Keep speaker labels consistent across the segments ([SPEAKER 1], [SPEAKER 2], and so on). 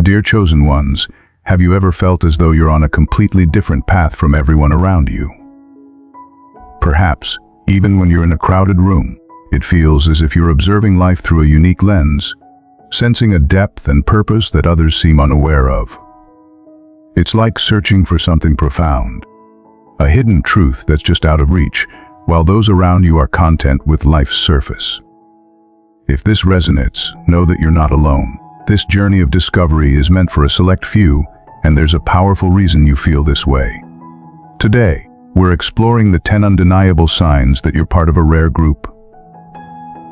[SPEAKER 1] Dear chosen ones, have you ever felt as though you're on a completely different path from everyone around you? Perhaps, even when you're in a crowded room, it feels as if you're observing life through a unique lens, sensing a depth and purpose that others seem unaware of. It's like searching for something profound, a hidden truth that's just out of reach, while those around you are content with life's surface. If this resonates, know that you're not alone. This journey of discovery is meant for a select few, and there's a powerful reason you feel this way. Today, we're exploring the 10 undeniable signs that you're part of a rare group.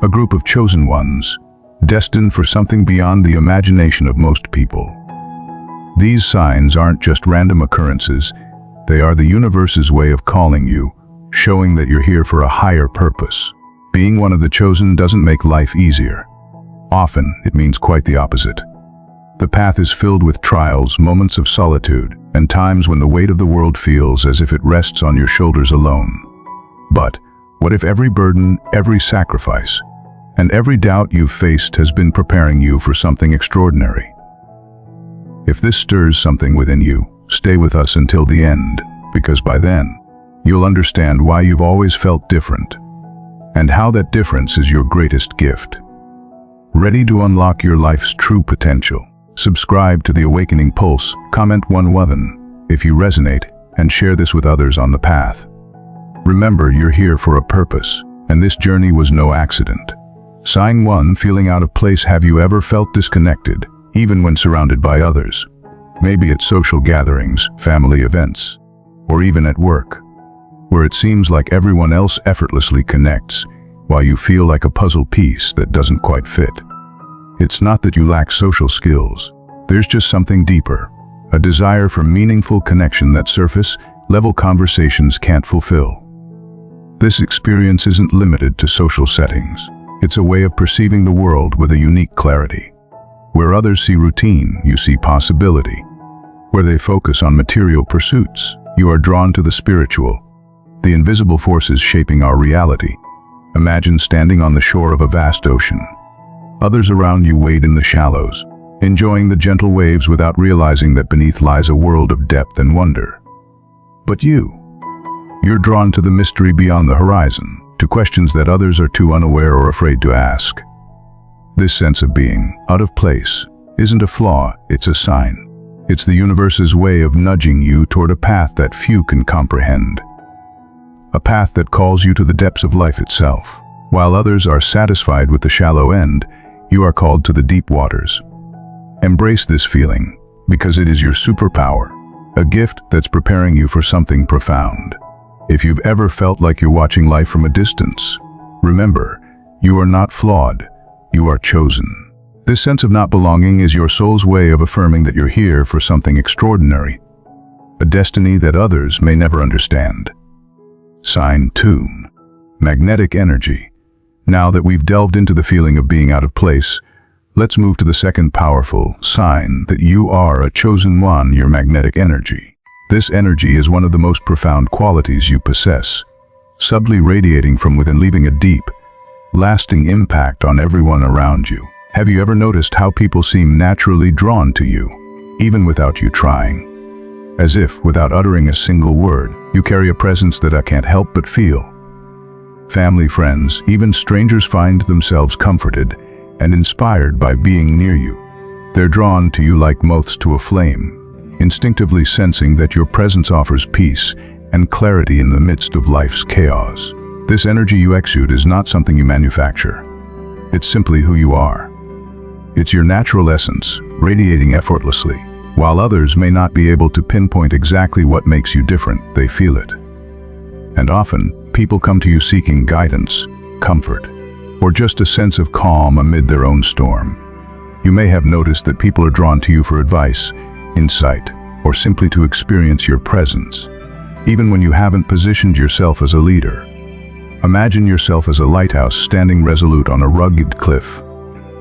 [SPEAKER 1] A group of chosen ones, destined for something beyond the imagination of most people. These signs aren't just random occurrences, they are the universe's way of calling you, showing that you're here for a higher purpose. Being one of the chosen doesn't make life easier. Often, it means quite the opposite. The path is filled with trials, moments of solitude, and times when the weight of the world feels as if it rests on your shoulders alone. But what if every burden, every sacrifice, and every doubt you've faced has been preparing you for something extraordinary? If this stirs something within you, stay with us until the end, because by then, you'll understand why you've always felt different, and how that difference is your greatest gift. Ready to unlock your life's true potential? Subscribe to The Awakening Pulse, comment 1 if you resonate, and share this with others on the path. Remember, you're here for a purpose, and this journey was no accident. Sign 1, feeling out of place. Have you ever felt disconnected, even when surrounded by others? Maybe at social gatherings, family events, or even at work, where it seems like everyone else effortlessly connects, while you feel like a puzzle piece that doesn't quite fit. It's not that you lack social skills. There's just something deeper, a desire for meaningful connection that surface-level conversations can't fulfill. This experience isn't limited to social settings. It's a way of perceiving the world with a unique clarity. Where others see routine, you see possibility. Where they focus on material pursuits, you are drawn to the spiritual, the invisible forces shaping our reality. Imagine standing on the shore of a vast ocean. Others around you wade in the shallows, enjoying the gentle waves without realizing that beneath lies a world of depth and wonder. But you're drawn to the mystery beyond the horizon, to questions that others are too unaware or afraid to ask. This sense of being out of place isn't a flaw, it's a sign. It's the universe's way of nudging you toward a path that few can comprehend. A path that calls you to the depths of life itself. While others are satisfied with the shallow end, you are called to the deep waters. Embrace this feeling, because it is your superpower, a gift that's preparing you for something profound. If you've ever felt like you're watching life from a distance, remember, you are not flawed, you are chosen. This sense of not belonging is your soul's way of affirming that you're here for something extraordinary, a destiny that others may never understand. Sign 2. Magnetic energy. Now that we've delved into the feeling of being out of place, let's move to the second powerful sign that you are a chosen one, your magnetic energy. This energy is one of the most profound qualities you possess, subtly radiating from within, leaving a deep, lasting impact on everyone around you. Have you ever noticed how people seem naturally drawn to you, even without you trying? As if, without uttering a single word, you carry a presence that I can't help but feel. Family, friends, even strangers find themselves comforted and inspired by being near you. They're drawn to you like moths to a flame, instinctively sensing that your presence offers peace and clarity in the midst of life's chaos. This energy you exude is not something you manufacture. It's simply who you are. It's your natural essence, radiating effortlessly. While others may not be able to pinpoint exactly what makes you different, they feel it. And often, people come to you seeking guidance, comfort, or just a sense of calm amid their own storm. You may have noticed that people are drawn to you for advice, insight, or simply to experience your presence, even when you haven't positioned yourself as a leader. Imagine yourself as a lighthouse standing resolute on a rugged cliff,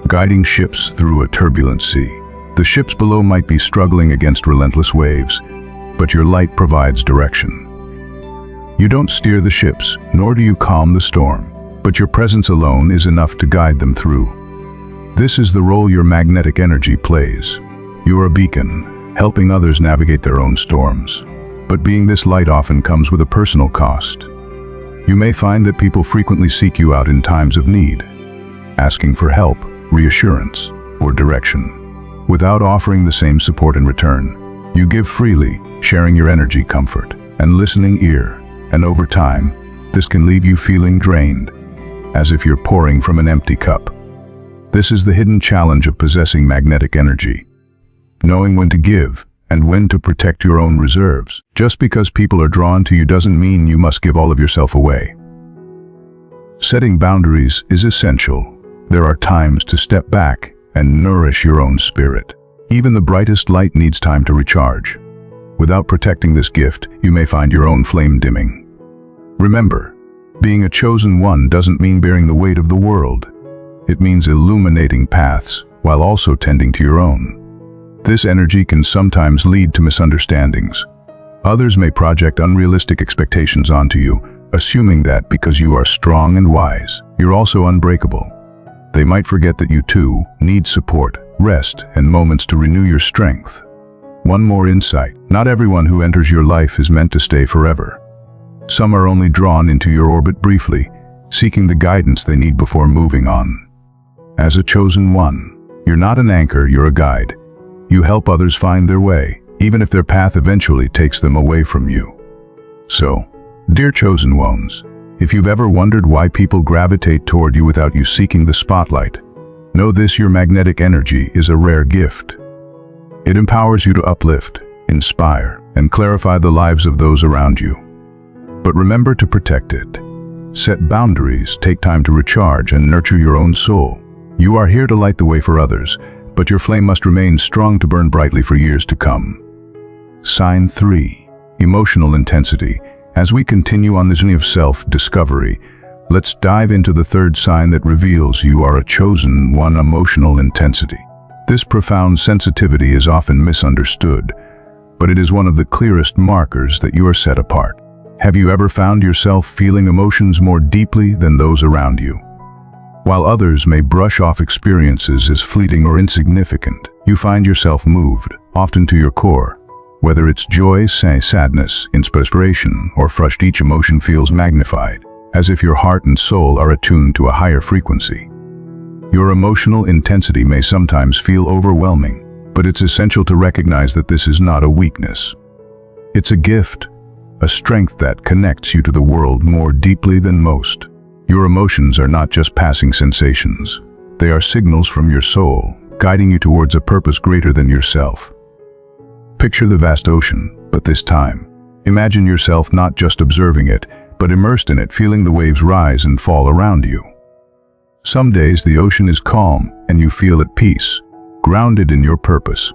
[SPEAKER 1] guiding ships through a turbulent sea. The ships below might be struggling against relentless waves, but your light provides direction. You don't steer the ships, nor do you calm the storm, but your presence alone is enough to guide them through. This is the role your magnetic energy plays, You are a beacon, helping others navigate their own storms. But being this light often comes with a personal cost. You may find that people frequently seek you out in times of need, asking for help, reassurance, or direction. Without offering the same support in return, you give freely, sharing your energy, comfort, and listening ear, and over time, this can leave you feeling drained, as if you're pouring from an empty cup. This is the hidden challenge of possessing magnetic energy, knowing when to give and when to protect your own reserves. Just because people are drawn to you doesn't mean you must give all of yourself away. Setting boundaries is essential. There are times to step back and nourish your own spirit. Even the brightest light needs time to recharge. Without protecting this gift, you may find your own flame dimming. Remember, being a chosen one doesn't mean bearing the weight of the world. It means illuminating paths while also tending to your own. This energy can sometimes lead to misunderstandings. Others may project unrealistic expectations onto you, assuming that because you are strong and wise, you're also unbreakable. They might forget that you too need support, rest, and moments to renew your strength. One more insight: not everyone who enters your life is meant to stay forever. Some are only drawn into your orbit briefly, seeking the guidance they need before moving on. As a chosen one, you're not an anchor, you're a guide. You help others find their way, even if their path eventually takes them away from you. So, dear chosen ones, if you've ever wondered why people gravitate toward you without you seeking the spotlight, know this: your magnetic energy is a rare gift. It empowers you to uplift, inspire, and clarify the lives of those around you. But remember to protect it. Set boundaries, take time to recharge, and nurture your own soul. You are here to light the way for others, but your flame must remain strong to burn brightly for years to come. Sign 3. Emotional intensity. As we continue on this journey of self-discovery, let's dive into the third sign that reveals you are a chosen one: emotional intensity. This profound sensitivity is often misunderstood, but it is one of the clearest markers that you are set apart. Have you ever found yourself feeling emotions more deeply than those around you? While others may brush off experiences as fleeting or insignificant, you find yourself moved, often to your core. Whether it's joy, sadness, inspiration, or frustration, each emotion feels magnified, as if your heart and soul are attuned to a higher frequency. Your emotional intensity may sometimes feel overwhelming, but it's essential to recognize that this is not a weakness. It's a gift, a strength that connects you to the world more deeply than most. Your emotions are not just passing sensations. They are signals from your soul, guiding you towards a purpose greater than yourself. Picture the vast ocean, but this time, imagine yourself not just observing it, but immersed in it, feeling the waves rise and fall around you. Some days the ocean is calm and you feel at peace, grounded in your purpose.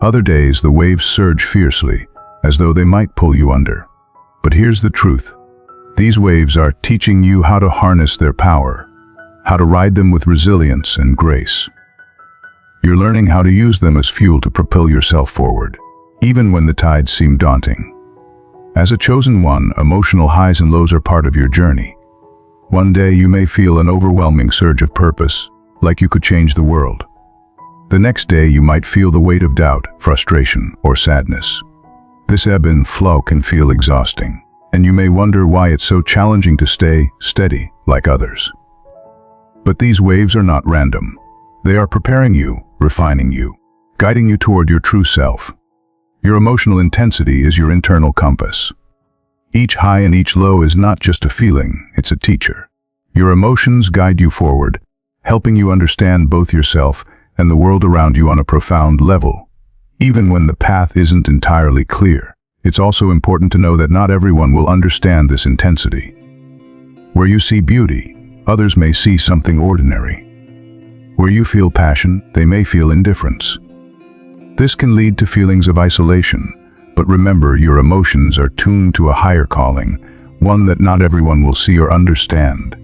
[SPEAKER 1] Other days the waves surge fiercely, as though they might pull you under. But here's the truth. These waves are teaching you how to harness their power, how to ride them with resilience and grace. You're learning how to use them as fuel to propel yourself forward, even when the tides seem daunting. As a chosen one, emotional highs and lows are part of your journey. One day you may feel an overwhelming surge of purpose, like you could change the world. The next day you might feel the weight of doubt, frustration, or sadness. This ebb and flow can feel exhausting, and you may wonder why it's so challenging to stay steady like others. But these waves are not random. They are preparing you, refining you, guiding you toward your true self. Your emotional intensity is your internal compass. Each high and each low is not just a feeling, it's a teacher. Your emotions guide you forward, helping you understand both yourself and the world around you on a profound level. Even when the path isn't entirely clear, it's also important to know that not everyone will understand this intensity. Where you see beauty, others may see something ordinary. Where you feel passion, they may feel indifference. This can lead to feelings of isolation, but remember, your emotions are tuned to a higher calling, one that not everyone will see or understand.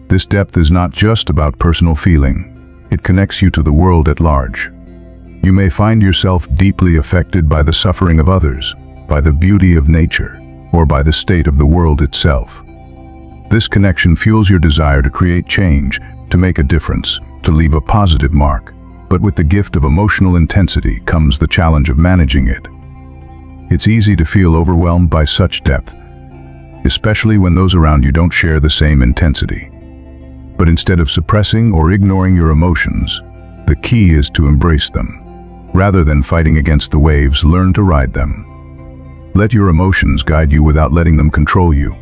[SPEAKER 1] This depth is not just about personal feeling, it connects you to the world at large. You may find yourself deeply affected by the suffering of others, by the beauty of nature, or by the state of the world itself. This connection fuels your desire to create change, to make a difference, to leave a positive mark. But with the gift of emotional intensity comes the challenge of managing it. It's easy to feel overwhelmed by such depth, especially when those around you don't share the same intensity. But instead of suppressing or ignoring your emotions, the key is to embrace them. Rather than fighting against the waves, learn to ride them. Let your emotions guide you without letting them control you.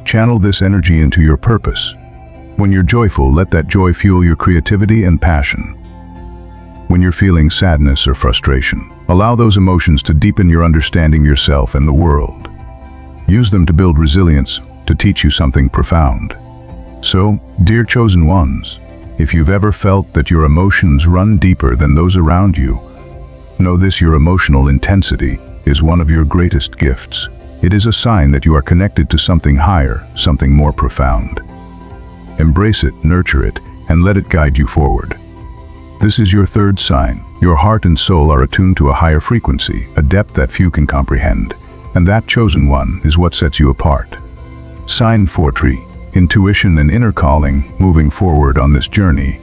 [SPEAKER 1] Channel this energy into your purpose. When you're joyful, let that joy fuel your creativity and passion. When you're feeling sadness or frustration, allow those emotions to deepen your understanding of yourself and the world. Use them to build resilience, to teach you something profound. So, dear chosen ones, if you've ever felt that your emotions run deeper than those around you, know this: your emotional intensity is one of your greatest gifts. It is a sign that you are connected to something higher, something more profound. Embrace it, nurture it, and let it guide you forward. This is your third sign. Your heart and soul are attuned to a higher frequency, a depth that few can comprehend. And that chosen one is what sets you apart. Sign 4, intuition and inner calling. Moving forward on this journey,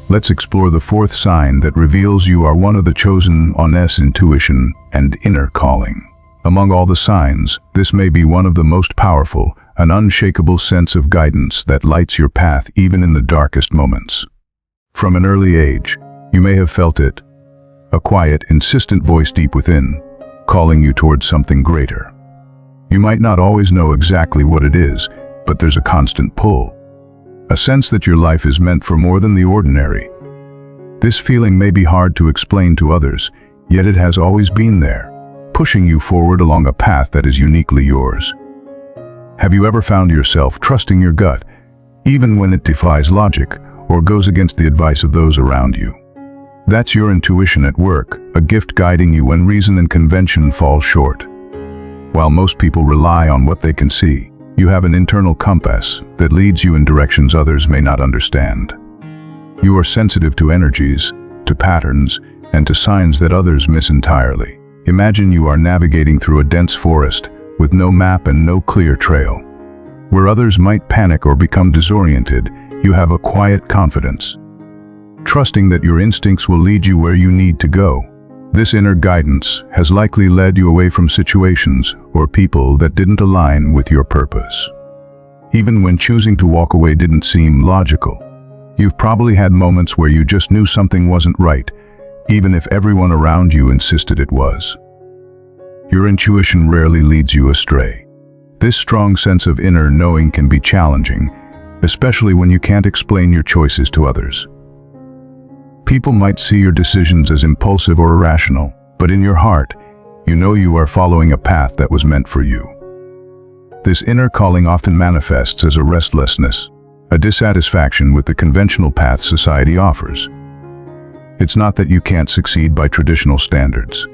[SPEAKER 1] let's explore the fourth sign that reveals you are one of the chosen ones: intuition and inner calling. Among all the signs, this may be one of the most powerful, an unshakable sense of guidance that lights your path even in the darkest moments. From an early age, you may have felt it, a quiet, insistent voice deep within, calling you towards something greater. You might not always know exactly what it is, but there's a constant pull, a sense that your life is meant for more than the ordinary. This feeling may be hard to explain to others, yet it has always been there, pushing you forward along a path that is uniquely yours. Have you ever found yourself trusting your gut, even when it defies logic or goes against the advice of those around you? That's your intuition at work, a gift guiding you when reason and convention fall short. While most people rely on what they can see, you have an internal compass that leads you in directions others may not understand. You are sensitive to energies, to patterns, and to signs that others miss entirely. Imagine you are navigating through a dense forest with no map and no clear trail. Where others might panic or become disoriented, you have a quiet confidence, trusting that your instincts will lead you where you need to go. This inner guidance has likely led you away from situations or people that didn't align with your purpose. Even when choosing to walk away didn't seem logical, you've probably had moments where you just knew something wasn't right, even if everyone around you insisted it was. Your intuition rarely leads you astray. This strong sense of inner knowing can be challenging, especially when you can't explain your choices to others. People might see your decisions as impulsive or irrational, but in your heart, you know you are following a path that was meant for you. This inner calling often manifests as a restlessness, a dissatisfaction with the conventional path society offers. It's not that you can't succeed by traditional standards.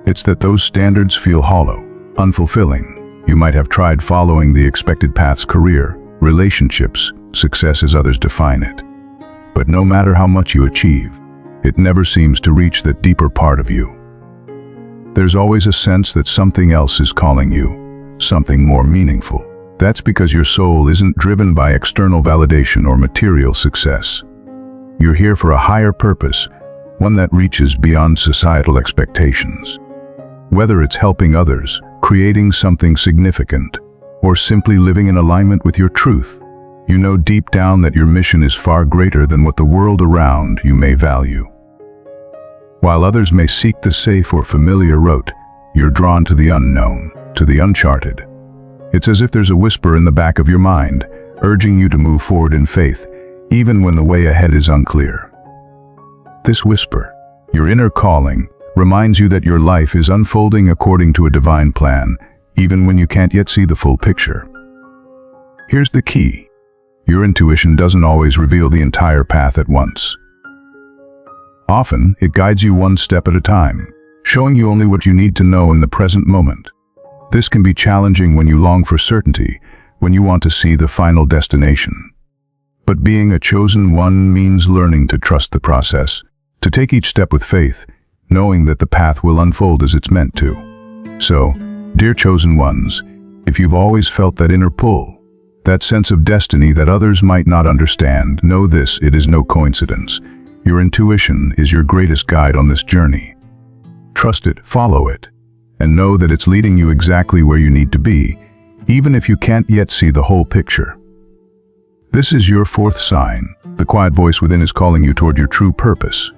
[SPEAKER 1] It's that those standards feel hollow, unfulfilling. You might have tried following the expected path's career, relationships, success as others define it. But no matter how much you achieve, it never seems to reach that deeper part of you. There's always a sense that something else is calling you, something more meaningful. That's because your soul isn't driven by external validation or material success. You're here for a higher purpose, one that reaches beyond societal expectations. Whether it's helping others, creating something significant, or simply living in alignment with your truth, you know deep down that your mission is far greater than what the world around you may value. While others may seek the safe or familiar route, you're drawn to the unknown, to the uncharted. It's as if there's a whisper in the back of your mind, urging you to move forward in faith, even when the way ahead is unclear. This whisper, your inner calling, reminds you that your life is unfolding according to a divine plan, even when you can't yet see the full picture. Here's the key. Your intuition doesn't always reveal the entire path at once. Often, it guides you one step at a time, showing you only what you need to know in the present moment. This can be challenging when you long for certainty, when you want to see the final destination. But being a chosen one means learning to trust the process, to take each step with faith, knowing that the path will unfold as it's meant to. So, dear chosen ones, if you've always felt that inner pull, that sense of destiny that others might not understand, know this: it is no coincidence. Your intuition is your greatest guide on this journey. Trust it, follow it, and know that it's leading you exactly where you need to be, even if you can't yet see the whole picture. This is your fourth sign. The quiet voice within is calling you toward your true purpose.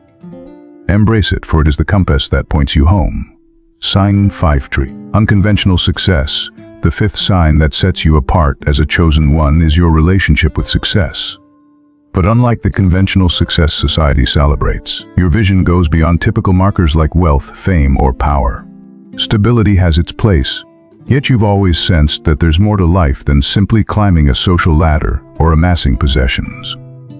[SPEAKER 1] Embrace it, for it is the compass that points you home. Sign 5 Tree. Unconventional success. The fifth sign that sets you apart as a chosen one is your relationship with success. But unlike the conventional success society celebrates, your vision goes beyond typical markers like wealth, fame, or power. Stability has its place, yet you've always sensed that there's more to life than simply climbing a social ladder or amassing possessions.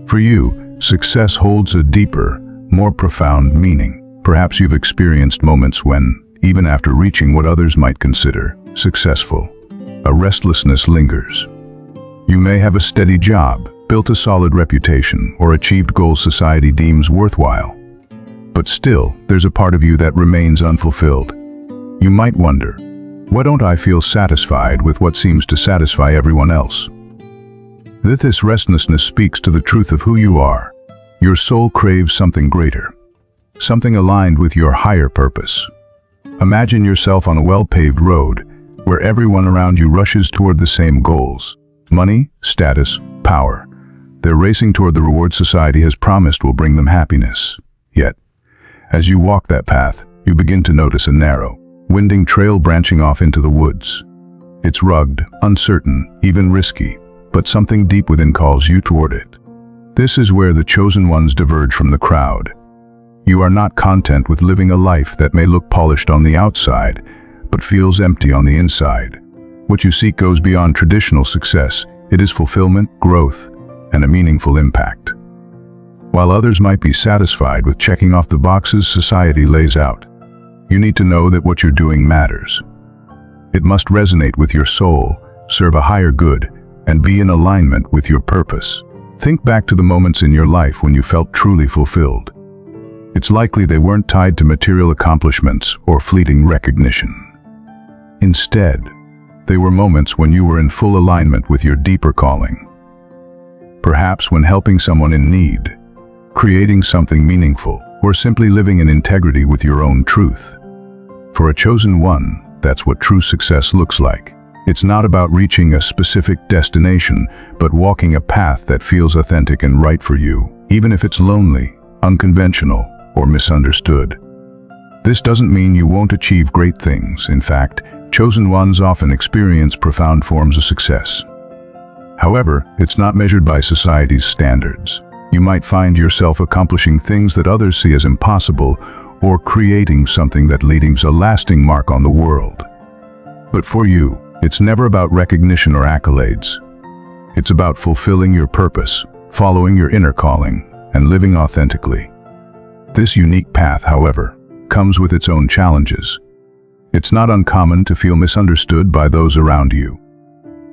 [SPEAKER 1] For you, success holds a deeper, more profound meaning. Perhaps you've experienced moments when, even after reaching what others might consider successful, a restlessness lingers. You may have a steady job, built a solid reputation, or achieved goals society deems worthwhile. But still, there's a part of you that remains unfulfilled. You might wonder, why don't I feel satisfied with what seems to satisfy everyone else? This restlessness speaks to the truth of who you are. Your soul craves something greater, something aligned with your higher purpose. Imagine yourself on a well-paved road, where everyone around you rushes toward the same goals: money, status, power. They're racing toward the reward society has promised will bring them happiness. Yet, as you walk that path, you begin to notice a narrow, winding trail branching off into the woods. It's rugged, uncertain, even risky, but something deep within calls you toward it. This is where the chosen ones diverge from the crowd. You are not content with living a life that may look polished on the outside, but feels empty on the inside. What you seek goes beyond traditional success. It is fulfillment, growth, and a meaningful impact. While others might be satisfied with checking off the boxes society lays out, you need to know that what you're doing matters. It must resonate with your soul, serve a higher good, and be in alignment with your purpose. Think back to the moments in your life when you felt truly fulfilled. It's likely they weren't tied to material accomplishments or fleeting recognition. Instead, they were moments when you were in full alignment with your deeper calling. Perhaps when helping someone in need, creating something meaningful, or simply living in integrity with your own truth. For a chosen one, that's what true success looks like. It's not about reaching a specific destination, but walking a path that feels authentic and right for you, even if it's lonely, unconventional, or misunderstood. This doesn't mean you won't achieve great things. In fact, chosen ones often experience profound forms of success. However, it's not measured by society's standards. You might find yourself accomplishing things that others see as impossible, or creating something that leaves a lasting mark on the world. But for you, it's never about recognition or accolades. It's about fulfilling your purpose, following your inner calling, and living authentically. This unique path, however, comes with its own challenges. It's not uncommon to feel misunderstood by those around you,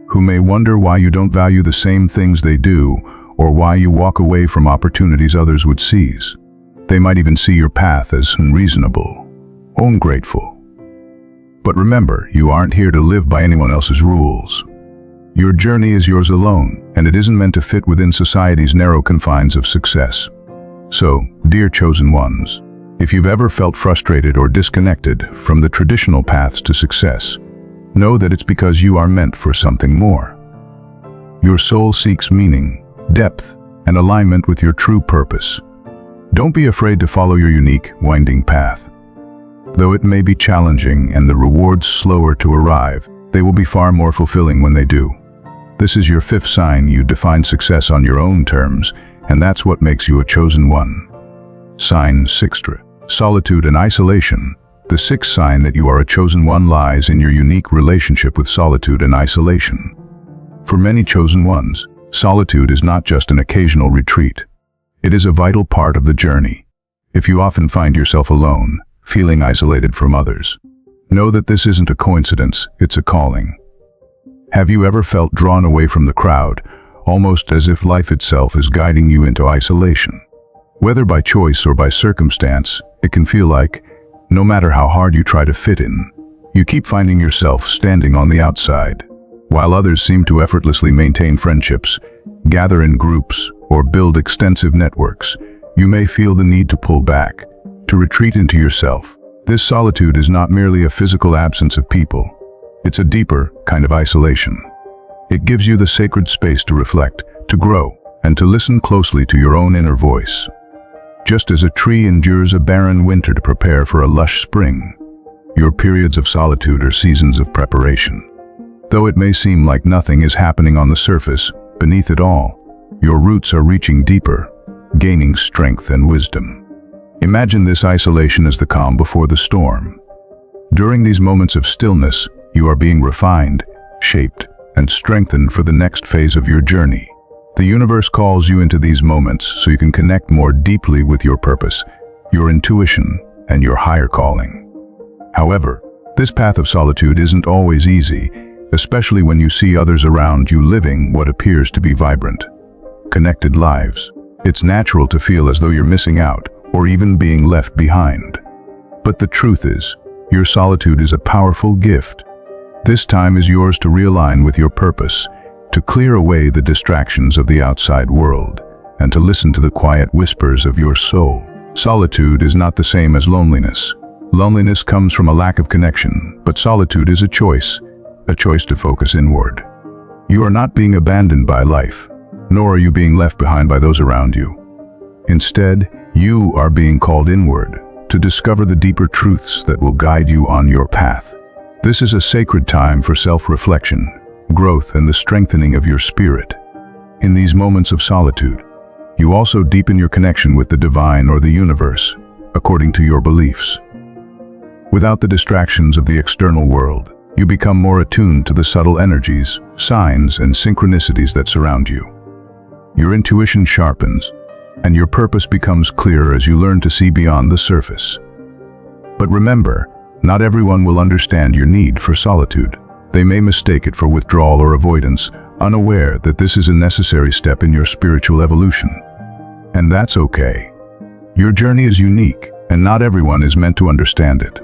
[SPEAKER 1] who may wonder why you don't value the same things they do, or why you walk away from opportunities others would seize. They might even see your path as unreasonable, ungrateful. But remember, you aren't here to live by anyone else's rules. Your journey is yours alone, and it isn't meant to fit within society's narrow confines of success. So, dear chosen ones, if you've ever felt frustrated or disconnected from the traditional paths to success, know that it's because you are meant for something more. Your soul seeks meaning, depth, and alignment with your true purpose. Don't be afraid to follow your unique, winding path. Though it may be challenging and the rewards slower to arrive, they will be far more fulfilling when they do. This is your fifth sign. You define success on your own terms, and that's what makes you a chosen one. Sign 6. Solitude and isolation. The sixth sign that you are a chosen one lies in your unique relationship with solitude and isolation. For many chosen ones, solitude is not just an occasional retreat. It is a vital part of the journey. If you often find yourself alone, feeling isolated from others, know that this isn't a coincidence, it's a calling. Have you ever felt drawn away from the crowd, almost as if life itself is guiding you into isolation? Whether by choice or by circumstance, it can feel like, no matter how hard you try to fit in, you keep finding yourself standing on the outside. While others seem to effortlessly maintain friendships, gather in groups, or build extensive networks, you may feel the need to pull back, to retreat into yourself. This solitude is not merely a physical absence of people. It's a deeper kind of isolation. It gives you the sacred space to reflect, to grow, and to listen closely to your own inner voice. Just as a tree endures a barren winter to prepare for a lush spring, your periods of solitude are seasons of preparation. Though it may seem like nothing is happening on the surface, beneath it all, your roots are reaching deeper, gaining strength and wisdom. Imagine this isolation as the calm before the storm. During these moments of stillness, you are being refined, shaped, and strengthened for the next phase of your journey. The universe calls you into these moments so you can connect more deeply with your purpose, your intuition, and your higher calling. However, this path of solitude isn't always easy, especially when you see others around you living what appears to be vibrant, connected lives. It's natural to feel as though you're missing out, or even being left behind. But the truth is, your solitude is a powerful gift. This time is yours to realign with your purpose, to clear away the distractions of the outside world, and to listen to the quiet whispers of your soul. Solitude is not the same as loneliness. Loneliness comes from a lack of connection, but solitude is a choice to focus inward. You are not being abandoned by life, nor are you being left behind by those around you. Instead, you are being called inward to discover the deeper truths that will guide you on your path. This is a sacred time for self-reflection, growth, and the strengthening of your spirit. In these moments of solitude, you also deepen your connection with the divine or the universe, according to your beliefs. Without the distractions of the external world, you become more attuned to the subtle energies, signs, and synchronicities that surround you. Your intuition sharpens, and your purpose becomes clearer as you learn to see beyond the surface. But remember, not everyone will understand your need for solitude. They may mistake it for withdrawal or avoidance, unaware that this is a necessary step in your spiritual evolution. And that's okay. Your journey is unique, and not everyone is meant to understand it.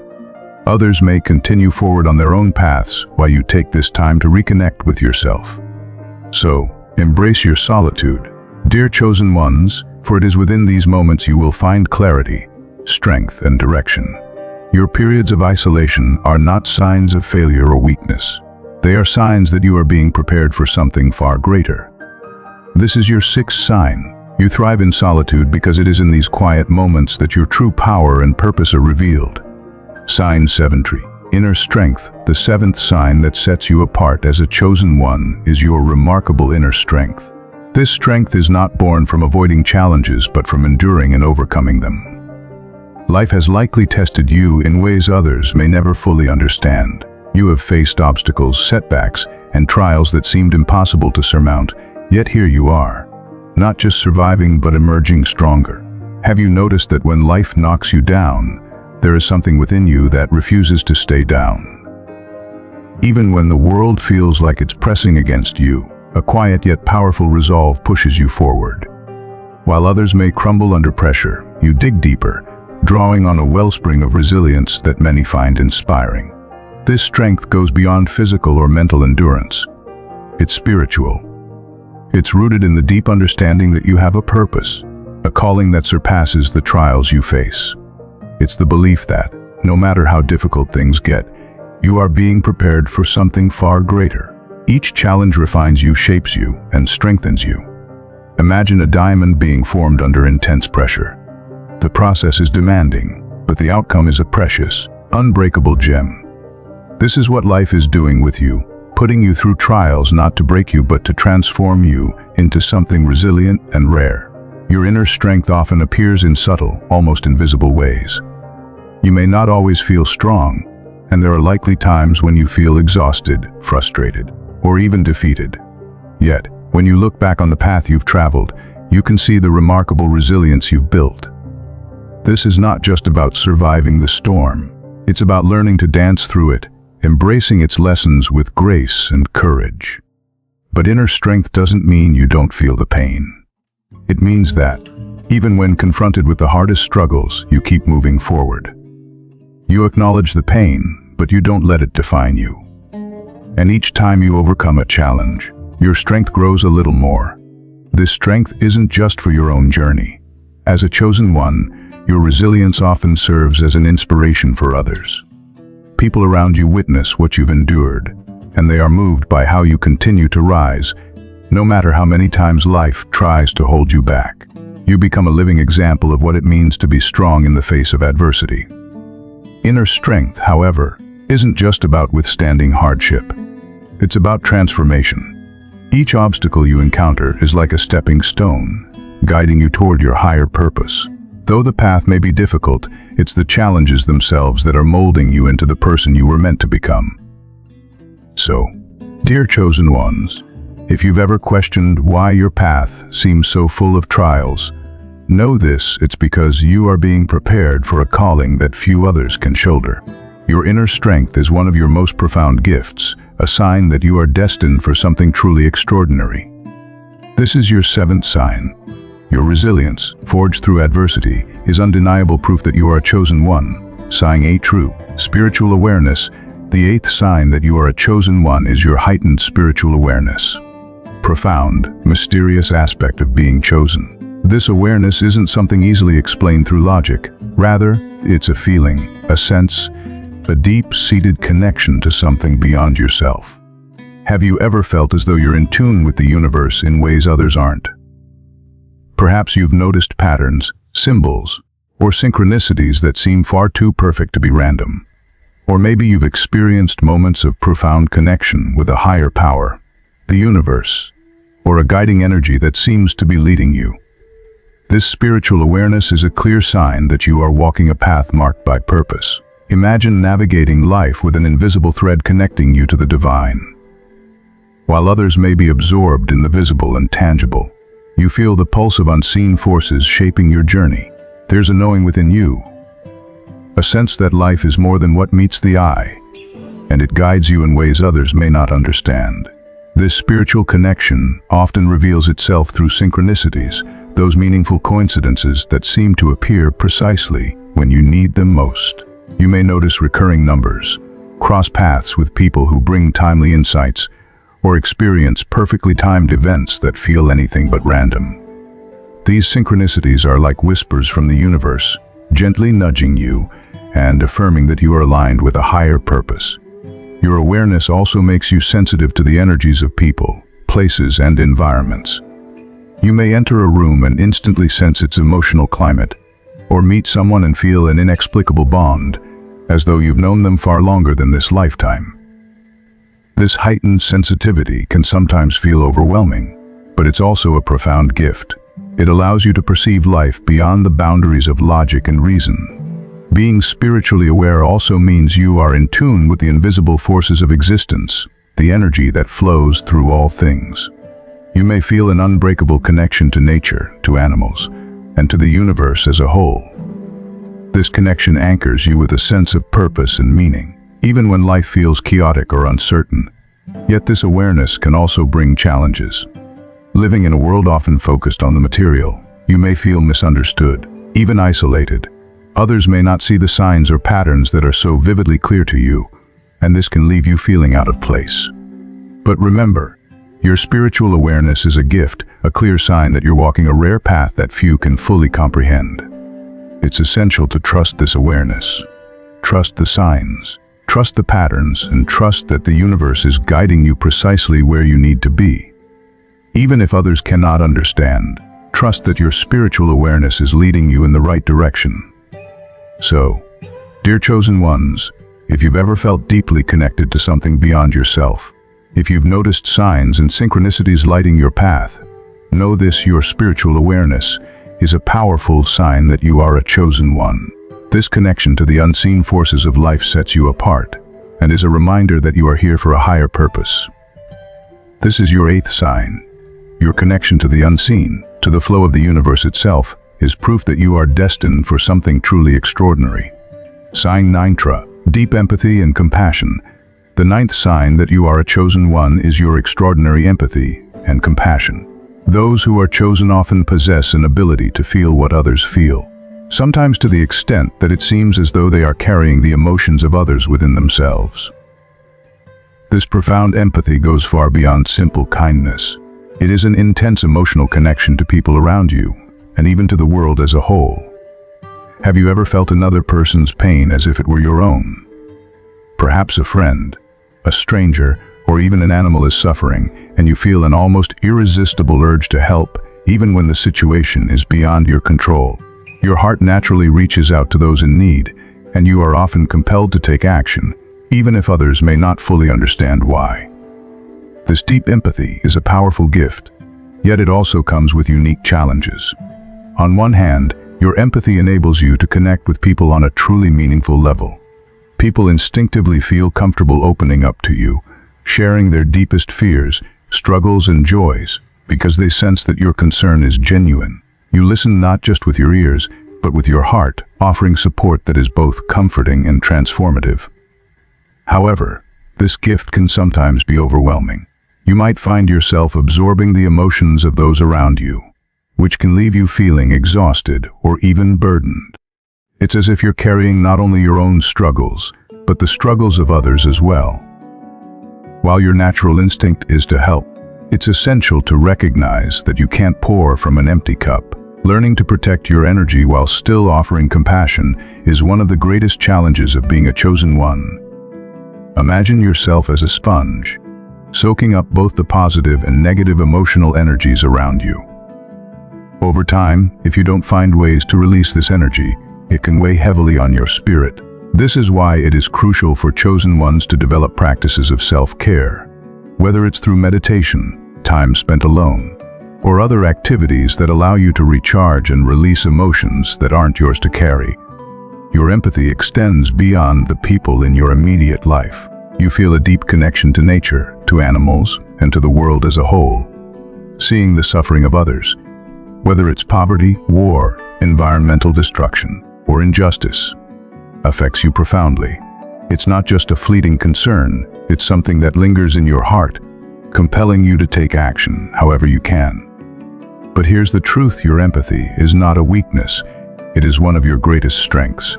[SPEAKER 1] Others may continue forward on their own paths while you take this time to reconnect with yourself. So, embrace your solitude, dear chosen ones, for it is within these moments you will find clarity, strength, and direction. Your periods of isolation are not signs of failure or weakness. They are signs that you are being prepared for something far greater. This is your sixth sign. You thrive in solitude because it is in these quiet moments that your true power and purpose are revealed. Sign 7, inner strength. The seventh sign that sets you apart as a chosen one is your remarkable inner strength. This strength is not born from avoiding challenges, but from enduring and overcoming them. Life has likely tested you in ways others may never fully understand. You have faced obstacles, setbacks, and trials that seemed impossible to surmount, yet here you are, not just surviving but emerging stronger. Have you noticed that when life knocks you down, there is something within you that refuses to stay down? Even when the world feels like it's pressing against you, a quiet yet powerful resolve pushes you forward. While others may crumble under pressure, you dig deeper, drawing on a wellspring of resilience that many find inspiring. This strength goes beyond physical or mental endurance. It's spiritual. It's rooted in the deep understanding that you have a purpose, a calling that surpasses the trials you face. It's the belief that, no matter how difficult things get, you are being prepared for something far greater. Each challenge refines you, shapes you, and strengthens you. Imagine a diamond being formed under intense pressure. The process is demanding, but the outcome is a precious, unbreakable gem. This is what life is doing with you, putting you through trials not to break you but to transform you into something resilient and rare. Your inner strength often appears in subtle, almost invisible ways. You may not always feel strong, and there are likely times when you feel exhausted, frustrated, or even defeated. Yet, when you look back on the path you've traveled, you can see the remarkable resilience you've built. This is not just about surviving the storm. It's about learning to dance through it, embracing its lessons with grace and courage. But inner strength doesn't mean you don't feel the pain. It means that, even when confronted with the hardest struggles, you keep moving forward. You acknowledge the pain, but you don't let it define you. And each time you overcome a challenge, your strength grows a little more. This strength isn't just for your own journey. As a chosen one, your resilience often serves as an inspiration for others. People around you witness what you've endured, and they are moved by how you continue to rise, no matter how many times life tries to hold you back. You become a living example of what it means to be strong in the face of adversity. Inner strength, however, isn't just about withstanding hardship. It's about transformation. Each obstacle you encounter is like a stepping stone, guiding you toward your higher purpose. Though the path may be difficult, it's the challenges themselves that are molding you into the person you were meant to become. So, dear chosen ones, if you've ever questioned why your path seems so full of trials, know this: it's because you are being prepared for a calling that few others can shoulder. Your inner strength is one of your most profound gifts, a sign that you are destined for something truly extraordinary. This is your seventh sign. Your resilience, forged through adversity, is undeniable proof that you are a chosen one. Sign 8 true. Spiritual awareness. The eighth sign that you are a chosen one is your heightened spiritual awareness. Profound, mysterious aspect of being chosen. This awareness isn't something easily explained through logic. Rather, it's a feeling, a sense, a deep-seated connection to something beyond yourself. Have you ever felt as though you're in tune with the universe in ways others aren't? Perhaps you've noticed patterns, symbols, or synchronicities that seem far too perfect to be random. Or maybe you've experienced moments of profound connection with a higher power, the universe, or a guiding energy that seems to be leading you. This spiritual awareness is a clear sign that you are walking a path marked by purpose. Imagine navigating life with an invisible thread connecting you to the divine. While others may be absorbed in the visible and tangible, you feel the pulse of unseen forces shaping your journey. There's a knowing within you, a sense that life is more than what meets the eye, and it guides you in ways others may not understand. This spiritual connection often reveals itself through synchronicities, those meaningful coincidences that seem to appear precisely when you need them most. You may notice recurring numbers, cross paths with people who bring timely insights, or experience perfectly timed events that feel anything but random. These synchronicities are like whispers from the universe, gently nudging you and affirming that you are aligned with a higher purpose. Your awareness also makes you sensitive to the energies of people, places, and environments. You may enter a room and instantly sense its emotional climate, or meet someone and feel an inexplicable bond, as though you've known them far longer than this lifetime. This heightened sensitivity can sometimes feel overwhelming, but it's also a profound gift. It allows you to perceive life beyond the boundaries of logic and reason. Being spiritually aware also means you are in tune with the invisible forces of existence, the energy that flows through all things. You may feel an unbreakable connection to nature, to animals, and to the universe as a whole. This connection anchors you with a sense of purpose and meaning, even when life feels chaotic or uncertain. Yet this awareness can also bring challenges. Living in a world often focused on the material, you may feel misunderstood, even isolated. Others may not see the signs or patterns that are so vividly clear to you, and this can leave you feeling out of place. But remember, your spiritual awareness is a gift, a clear sign that you're walking a rare path that few can fully comprehend. It's essential to trust this awareness. Trust the signs, trust the patterns, and trust that the universe is guiding you precisely where you need to be. Even if others cannot understand, trust that your spiritual awareness is leading you in the right direction. So, dear chosen ones, if you've ever felt deeply connected to something beyond yourself, if you've noticed signs and synchronicities lighting your path, know this: your spiritual awareness is a powerful sign that you are a chosen one. This connection to the unseen forces of life sets you apart and is a reminder that you are here for a higher purpose. This is your eighth sign. Your connection to the unseen, to the flow of the universe itself, is proof that you are destined for something truly extraordinary. Sign 9 Tra, deep empathy and compassion. The ninth sign that you are a chosen one is your extraordinary empathy and compassion. Those who are chosen often possess an ability to feel what others feel, sometimes to the extent that it seems as though they are carrying the emotions of others within themselves. This profound empathy goes far beyond simple kindness. It is an intense emotional connection to people around you, and even to the world as a whole. Have you ever felt another person's pain as if it were your own? Perhaps a friend, a stranger, or even an animal is suffering, and you feel an almost irresistible urge to help, even when the situation is beyond your control. Your heart naturally reaches out to those in need, and you are often compelled to take action, even if others may not fully understand why. This deep empathy is a powerful gift, yet it also comes with unique challenges. On one hand, your empathy enables you to connect with people on a truly meaningful level. People instinctively feel comfortable opening up to you, sharing their deepest fears, struggles, and joys, because they sense that your concern is genuine. You listen not just with your ears, but with your heart, offering support that is both comforting and transformative. However, this gift can sometimes be overwhelming. You might find yourself absorbing the emotions of those around you, which can leave you feeling exhausted or even burdened. It's as if you're carrying not only your own struggles, but the struggles of others as well. While your natural instinct is to help, it's essential to recognize that you can't pour from an empty cup. Learning to protect your energy while still offering compassion is one of the greatest challenges of being a chosen one. Imagine yourself as a sponge, soaking up both the positive and negative emotional energies around you. Over time, if you don't find ways to release this energy, it can weigh heavily on your spirit. This is why it is crucial for chosen ones to develop practices of self-care, whether it's through meditation, time spent alone, or other activities that allow you to recharge and release emotions that aren't yours to carry. Your empathy extends beyond the people in your immediate life. You feel a deep connection to nature, to animals, and to the world as a whole. Seeing the suffering of others, whether it's poverty, war, environmental destruction, or injustice, affects you profoundly. It's not just a fleeting concern, it's something that lingers in your heart, compelling you to take action however you can. But here's the truth: your empathy is not a weakness, it is one of your greatest strengths.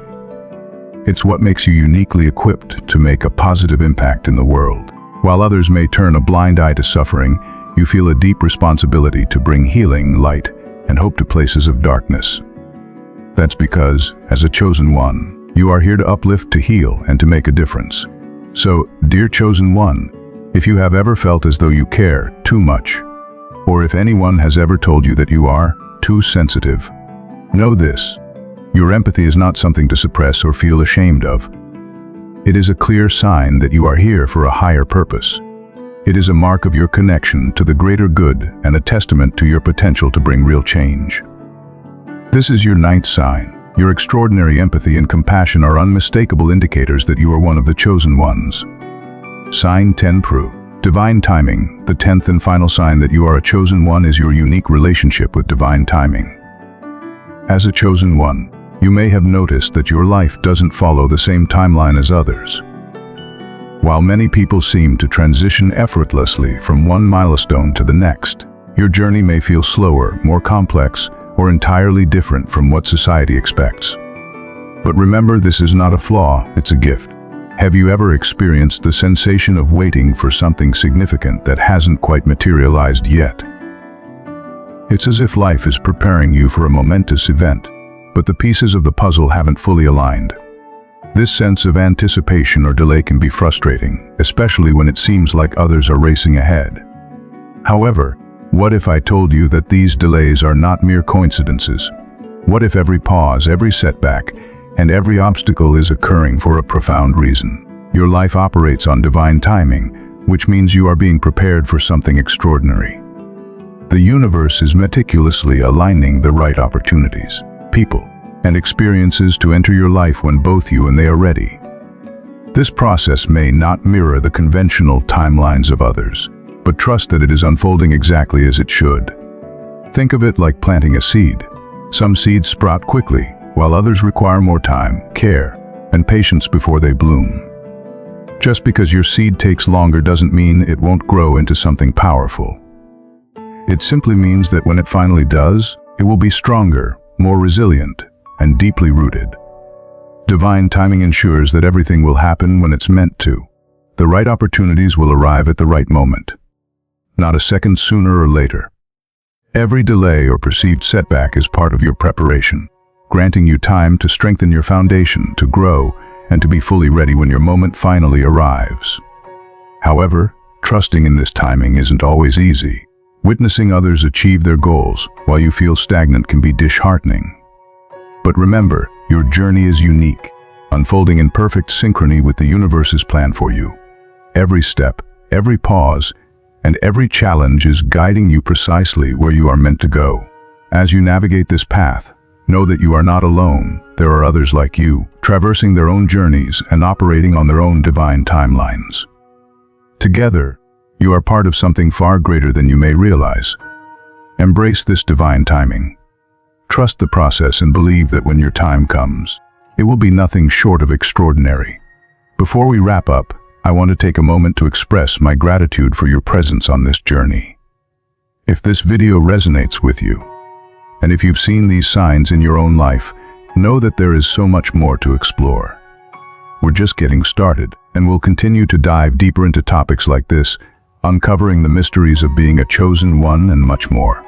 [SPEAKER 1] It's what makes you uniquely equipped to make a positive impact in the world. While others may turn a blind eye to suffering, you feel a deep responsibility to bring healing, light, and hope to places of darkness. That's because, as a chosen one, you are here to uplift, to heal, and to make a difference. So, dear chosen one, if you have ever felt as though you care too much, or if anyone has ever told you that you are too sensitive, know this: your empathy is not something to suppress or feel ashamed of. It is a clear sign that you are here for a higher purpose. It is a mark of your connection to the greater good and a testament to your potential to bring real change. This is your ninth sign. Your extraordinary empathy and compassion are unmistakable indicators that you are one of the chosen ones. Sign 10 Prue. Divine timing. The 10th and final sign that you are a chosen one is your unique relationship with divine timing. As a chosen one, you may have noticed that your life doesn't follow the same timeline as others. While many people seem to transition effortlessly from one milestone to the next, your journey may feel slower, more complex, or entirely different from what society expects. But remember, this is not a flaw, it's a gift. Have you ever experienced the sensation of waiting for something significant that hasn't quite materialized yet? It's as if life is preparing you for a momentous event, but the pieces of the puzzle haven't fully aligned. This sense of anticipation or delay can be frustrating, especially when it seems like others are racing ahead. However, what if I told you that these delays are not mere coincidences? What if every pause, every setback, and every obstacle is occurring for a profound reason? Your life operates on divine timing, which means you are being prepared for something extraordinary. The universe is meticulously aligning the right opportunities, people, and experiences to enter your life when both you and they are ready. This process may not mirror the conventional timelines of others, but trust that it is unfolding exactly as it should. Think of it like planting a seed. Some seeds sprout quickly, while others require more time, care, and patience before they bloom. Just because your seed takes longer doesn't mean it won't grow into something powerful. It simply means that when it finally does, it will be stronger, more resilient, and deeply rooted. Divine timing ensures that everything will happen when it's meant to. The right opportunities will arrive at the right moment, not a second sooner or later. Every delay or perceived setback is part of your preparation, granting you time to strengthen your foundation, to grow, and to be fully ready when your moment finally arrives. However, trusting in this timing isn't always easy. Witnessing others achieve their goals while you feel stagnant can be disheartening. But remember, your journey is unique, unfolding in perfect synchrony with the universe's plan for you. Every step, every pause, and every challenge is guiding you precisely where you are meant to go. As you navigate this path, know that you are not alone. There are others like you, traversing their own journeys and operating on their own divine timelines. Together, you are part of something far greater than you may realize. Embrace this divine timing. Trust the process and believe that when your time comes, it will be nothing short of extraordinary. Before we wrap up, I want to take a moment to express my gratitude for your presence on this journey. If this video resonates with you, and if you've seen these signs in your own life, know that there is so much more to explore. We're just getting started, and we'll continue to dive deeper into topics like this, uncovering the mysteries of being a chosen one and much more.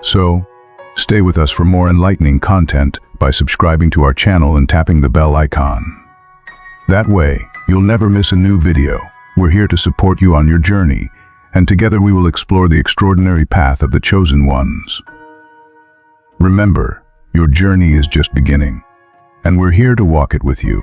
[SPEAKER 1] So, stay with us for more enlightening content by subscribing to our channel and tapping the bell icon. That way, you'll never miss a new video. We're here to support you on your journey, and together we will explore the extraordinary path of the chosen ones. Remember, your journey is just beginning, and we're here to walk it with you.